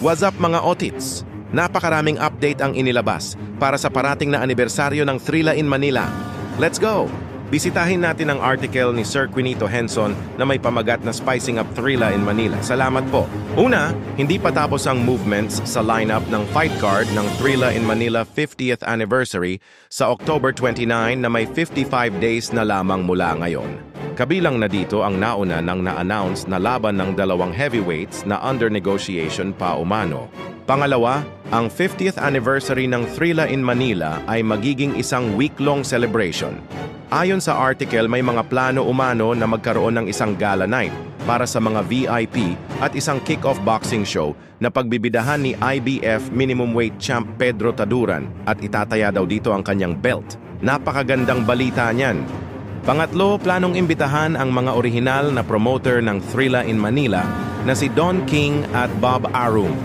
What's up mga otits? Napakaraming update ang inilabas para sa parating na anibersaryo ng Thrilla in Manila. Let's go! Bisitahin natin ang article ni Sir Quinito Henson na may pamagat na Spicing Up Thrilla in Manila. Salamat po. Una, hindi pa tapos ang movements sa lineup ng fight card ng Thrilla in Manila 50th anniversary sa October 29 na may 55 days na lamang mula ngayon. Kabilang na dito ang nauna ng na-announce na laban ng dalawang heavyweights na under negotiation pa umano. Pangalawa, ang 50th anniversary ng Thrilla in Manila ay magiging isang week-long celebration. Ayon sa article, may mga plano umano na magkaroon ng isang gala night para sa mga VIP at isang kick-off boxing show na pagbibidahan ni IBF minimum weight champ Pedro Taduran at itataya daw dito ang kanyang belt. Napakagandang balita niyan. Pangatlo, planong imbitahan ang mga orihinal na promoter ng Thrilla in Manila na si Don King at Bob Arum.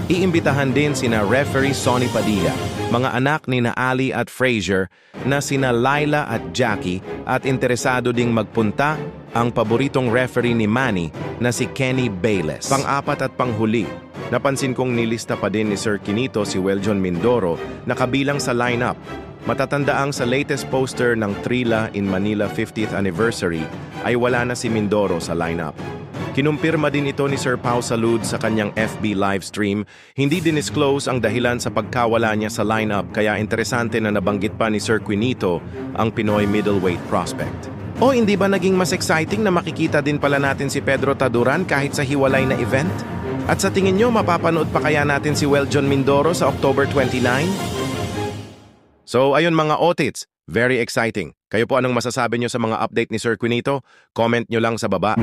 Iimbitahan din sina referee Sonny Padilla, mga anak ni na Ali at Frazier na sina Laila at Jackie at interesado ding magpunta ang paboritong referee ni Manny na si Kenny Bayless. Pang-apat at panghuli, napansin kong nilista pa din ni Sir Quinito si Weljon Mindoro na kabilang sa lineup. Matatandaang sa latest poster ng Thrilla in Manila 50th anniversary ay wala na si Mindoro sa lineup. Kinumpirma din ito ni Sir Pau Salud sa kanyang FB livestream. Hindi dinisclose ang dahilan sa pagkawala niya sa lineup kaya interesante na nabanggit pa ni Sir Quinito ang Pinoy middleweight prospect. O hindi ba naging mas exciting na makikita din pala natin si Pedro Taduran kahit sa hiwalay na event? At sa tingin nyo, mapapanood pa kaya natin si Weljon Mindoro sa October 29? So ayun mga otits, very exciting. Kayo po anong masasabi nyo sa mga update ni Sir Quinito? Comment nyo lang sa baba.